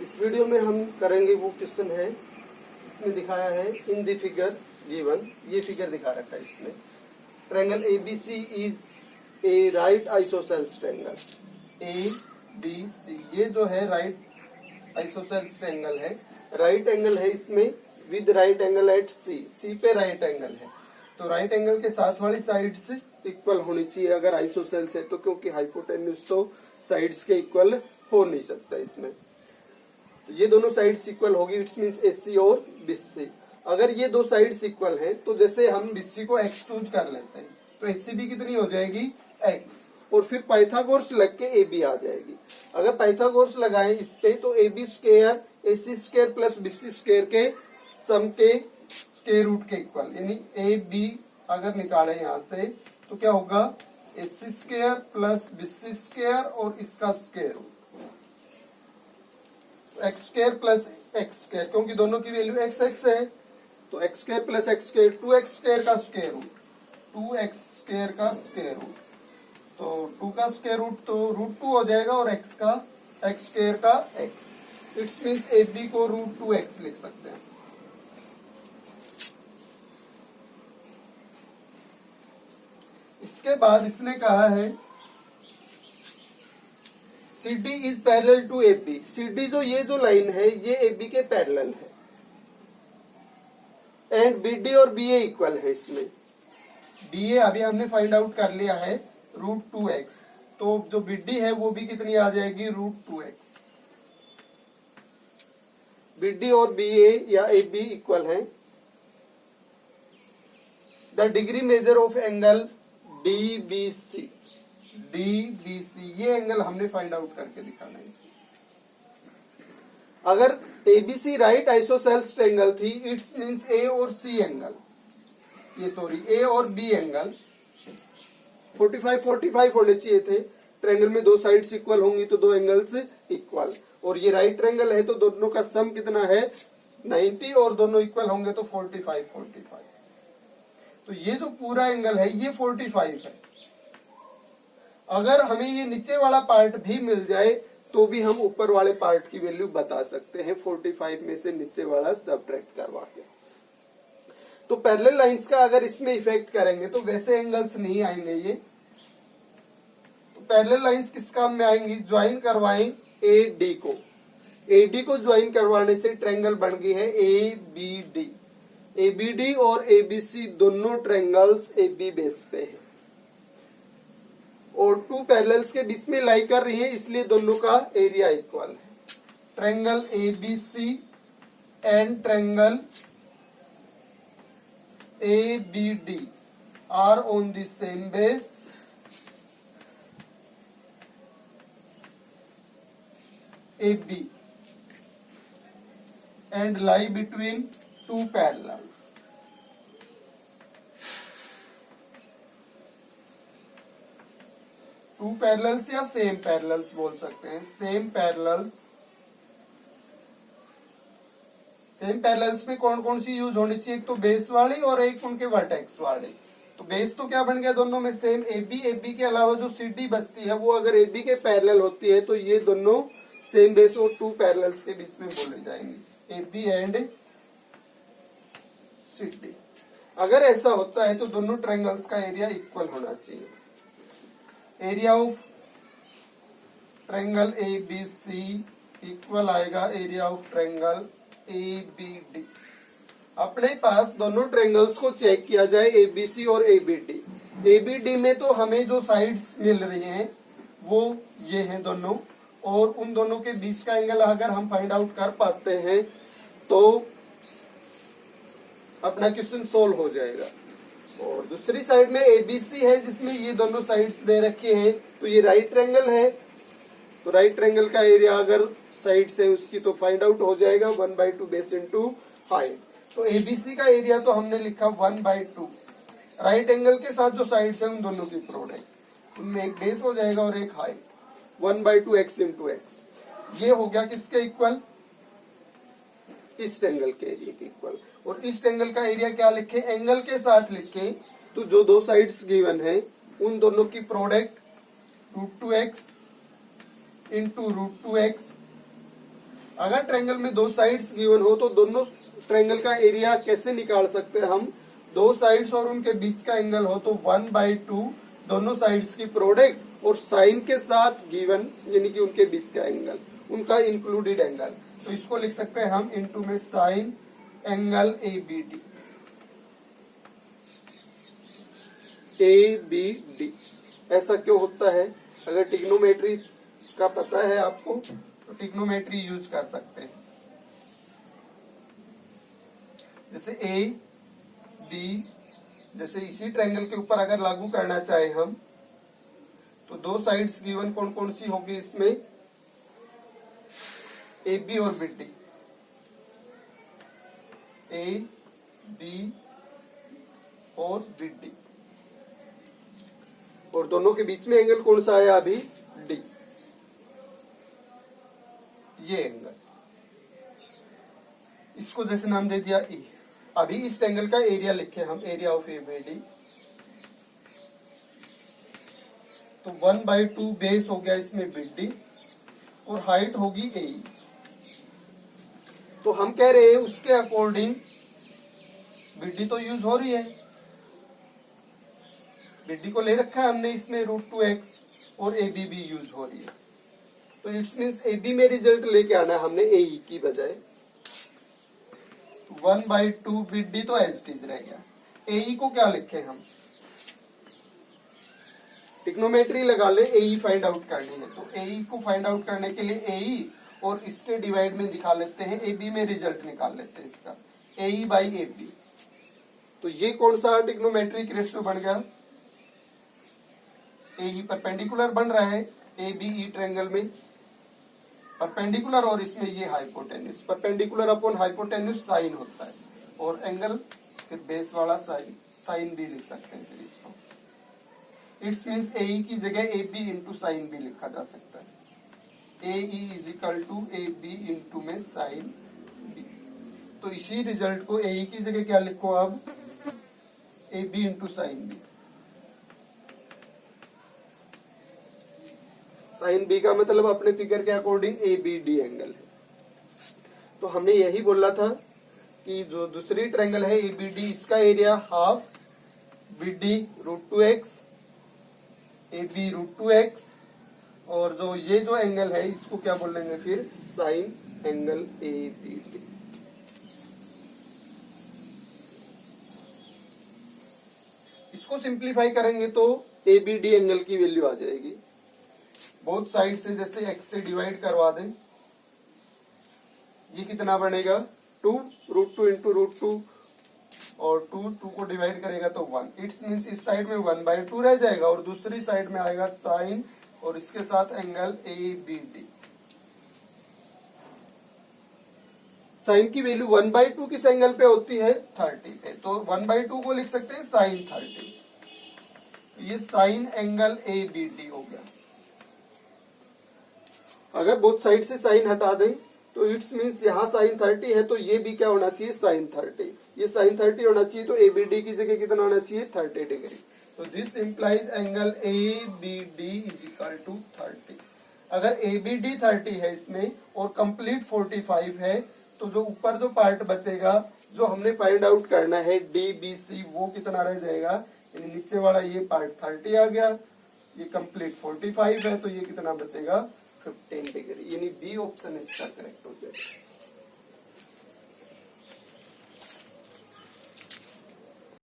इस वीडियो में हम करेंगे वो क्वेश्चन है, इसमें दिखाया है इन द फिगर गिवन, ये फिगर दिखा रखा है इसमें। Triangle ABC is a right isosceles triangle. ABC ये जो है राइट आइसोसेल्स ट्रायंगल है, राइट एंगल है इसमें with right angle at C पे राइट एंगल है, तो राइट एंगल के साथ वाली साइड्स इक्वल होनी चाहिए अगर आइसोसेल्स है तो, क्योंकि हाइपोटेन्यूज तो साइड्स के इक्वल हो नहीं सकता इसमें। तो ये दोनों साइड्स इक्वल होगी, इट्स मींस AC और BC। अगर ये दो साइड्स इक्वल हैं तो जैसे हम BC को x चूज कर लेते हैं तो ACB कितनी हो जाएगी x, और फिर पाइथागोरस लग के AB आ जाएगी। अगर पाइथागोरस लगाएं इस पे तो AB square AC square plus BC square के सम के स्क्वायर रूट के इक्वल, यानी AB अगर निकाले यहाँ से तो क्या होगा AC square plus BC square और इसका square root x square plus x square, क्योंकि दोनों की वैल्यू x है तो x square plus x square 2x square का स्क्वायर रूट, 2x स्क्वायर का स्क्वायर रूट, तो 2 का स्क्वायर रूट तो √2 हो जाएगा और x स्क्वायर का x, इट्स मींस AB को √2x लिख सकते हैं। इसके बाद इसने कहा है CD is parallel to AB। CD जो ये जो लाइन है ये AB के पैरेलल है, एंड BD और BA इक्वल है इसमें। BA अभी हमने फाइंड आउट कर लिया है √2x, तो जो BD है वो भी कितनी आ जाएगी √2x। BD और BA या AB इक्वल है। The degree measure of angle DBC, ये एंगल हमने फाइंड आउट करके दिखाना है। अगर ABC राइट आइसोसेल्स ट्रायंगल थी, इट्स मींस A और C एंगल, A और B एंगल 45 होने चाहिए थे। ट्रायंगल में दो साइड्स इक्वल होंगी तो दो एंगल्स इक्वल, और ये राइट ट्रायंगल है तो दोनों का सम कितना है 90, और दोनों इक्वल होंगे तो 45। तो ये जो पूरा एंगल है ये 45 है। अगर हमें ये नीचे वाला पार्ट भी मिल जाए तो भी हम ऊपर वाले पार्ट की वैल्यू बता सकते हैं 45 में से नीचे वाला सबट्रैक्ट करवा के। तो पैरेलल लाइंस का अगर इसमें इफेक्ट करेंगे तो वैसे एंगल्स नहीं आएंगे ये। तो पैरेलल लाइंस किस काम में आएंगी, ज्वाइन करवाएं AD को, AD को ज्वाइन करवाने से ट्रायंगल बन गई है ABD और ABC दोनों ट्रायंगल्स AB बेस पे है और टू पैरेलल्स के बीच में लाई कर रही है, इसलिए दोनों का एरिया इक्वल है। Triangle ABC and triangle ABD are on the same base AB and lie between two parallels. Two parallels या सेम पैरेलल्स बोल सकते हैं। सेम पैरेलल्स में कौन कौन सी यूज होनी चाहिए, एक तो बेस वाली और एक उनके वर्टेक्स वाली। तो बेस तो क्या बन गया दोनों में सेम, AB के अलावा जो CD बचती है वो अगर AB के पैरेलल होती है तो ये दोनों सेम बेस और टू पैरेलल्स के बीच में बोली जाएंगी AB एंड CD। अगर ऐसा होता है तो दोनों ट्रायंगल्स का एरिया इक्वल होना चाहिए। Area of triangle ABC equal आएगा एरिया ऑफ ट्रायंगल ABD। अपने पास दोनों ट्रायंगल्स को चेक किया जाए ABC और ABD में तो हमें जो साइड्स मिल रही हैं वो ये हैं दोनों, और उन दोनों के बीच का एंगल अगर हम फाइंड आउट कर पाते हैं तो अपना क्वेश्चन सोल्व हो जाएगा। और दूसरी साइड में ABC है जिसमें ये दोनों साइड्स दे रखे हैं, तो ये राइट ट्रायंगल है, तो राइट ट्रायंगल का एरिया अगर साइड्स है उसकी तो फाइंड आउट हो जाएगा 1/2 बेस इनटू हाइट। तो ABC का एरिया तो हमने लिखा 1/2, राइट एंगल के साथ जो साइड्स है उन दोनों की प्रोडक्ट, उनमें एक बेस हो जाएगा और एक हाइट, 1/2 x इंटू एक्स। ये हो गया किसके इक्वल, इस ट्रायंगल के एरिया के इक्वल। और इस ट्रायंगल का एरिया क्या लिखे, एंगल के साथ लिखे, तो जो दो साइड्स गिवन है उन दोनों की प्रोडक्ट √2x इंटू √2x अगर ट्रायंगल में दो साइड्स गिवन हो तो दोनों ट्रायंगल का एरिया कैसे निकाल सकते हैं हम? दो साइड्स और उनके बीच का एंगल हो तो 1/2 दोनों साइड्स की प्रोडक्ट और साइन के साथ गिवन यानी कि उनके बीच का एंगल, उनका इंक्लूडेड एंगल, तो इसको लिख सकते हैं हम इनटू में साइन एंगल ABD। ABD ऐसा क्यों होता है? अगर ट्रिग्नोमेट्री का पता है आपको तो ट्रिग्नोमेट्री यूज कर सकते हैं। जैसे AB, जैसे इसी ट्रायंगल के ऊपर अगर लागू करना चाहे हम तो दो साइड्स गिवन कौन कौन सी होगी इसमें? AB और BD, AB और BD, और दोनों के बीच में एंगल कौन सा आया अभी? D। ये एंगल, इसको जैसे नाम दे दिया E। अभी इस ट्रायंगल का एरिया लिखे हम, एरिया ऑफ ABD, तो 1/2 बेस हो गया इसमें BD और हाइट होगी AE। तो हम कह रहे हैं उसके अकॉर्डिंग BD तो यूज हो रही है, BD को ले रखा है हमने इसमें √2x और AB भी यूज हो रही है, तो इट्स मीन्स AB में रिजल्ट लेके आना है हमने AE की बजाय। 1/2 BD तो एज इट इज रह गया। AE को क्या लिखे हम? ट्रिग्नोमेट्री लगा ले, AE फाइंड आउट करनी है, तो AE को फाइंड आउट करने के लिए AE और इसके डिवाइड में दिखा लेते हैं, AB में रिजल्ट निकाल लेते हैं इसका, AE/AB। तो ये कौन सा ट्रिग्नोमेट्रिक रेशियो बन गया? AE परपेंडिकुलर बन रहा है ABE ट्रायंगल में, परपेंडिकुलर, और इसमें ये hypotenuse, perpendicular upon hypotenuse sine होता है, और एंगल फिर बेस वाला साइन भी लिख सकते हैं फिर इसको। इट्स मीन्स AE की जगह AB इंटू साइन भी लिखा जा सकता है, AE is equal to AB into में साइन B। तो इसी रिजल्ट को AE की जगह क्या लिखो अब? AB into sine B। Sine B का मतलब अपने फिगर के अकॉर्डिंग ABD एंगल है। तो हमने यही बोला था कि जो दूसरी ट्रायंगल है ABD, इसका area half, BD √2x, AB √2x, और जो ये जो एंगल है इसको क्या बोलेंगे फिर? Sign angle ABD। इसको सिंप्लीफाई करेंगे तो ABD एंगल की वैल्यू आ जाएगी, बोथ साइड से जैसे x से डिवाइड करवा दें, ये कितना बनेगा? 2 √2 इंटू √2, और 2 को डिवाइड करेगा तो 1। इट्स मीन्स इस साइड में 1/2 रह जाएगा और दूसरी साइड में आएगा साइन और इसके साथ एंगल ABD। साइन की वैल्यू 1/2 किस एंगल पे होती है? 30 पे, तो 1/2 को लिख सकते हैं साइन 30। ये साइन एंगल ABD हो गया। अगर बोथ साइड से साइन हटा दें तो इट्स मीन्स यहाँ साइन 30 है तो ये भी क्या होना चाहिए? साइन 30। ये साइन 30 होना चाहिए तो ABD की जगह कितना होना चाहिए? 30 डिग्री। तो this implies angle ABD is equal to 30। अगर ABD 30 है इसमें और कंप्लीट 45 है तो जो ऊपर जो पार्ट बचेगा जो हमने फाइंड आउट करना है DBC, वो कितना रह जाएगा? यानी नीचे वाला ये पार्ट 30 आ गया, ये कंप्लीट 45 है तो ये कितना बचेगा? 15 डिग्री, यानी B ऑप्शन इसका करेक्ट हो जाएगा।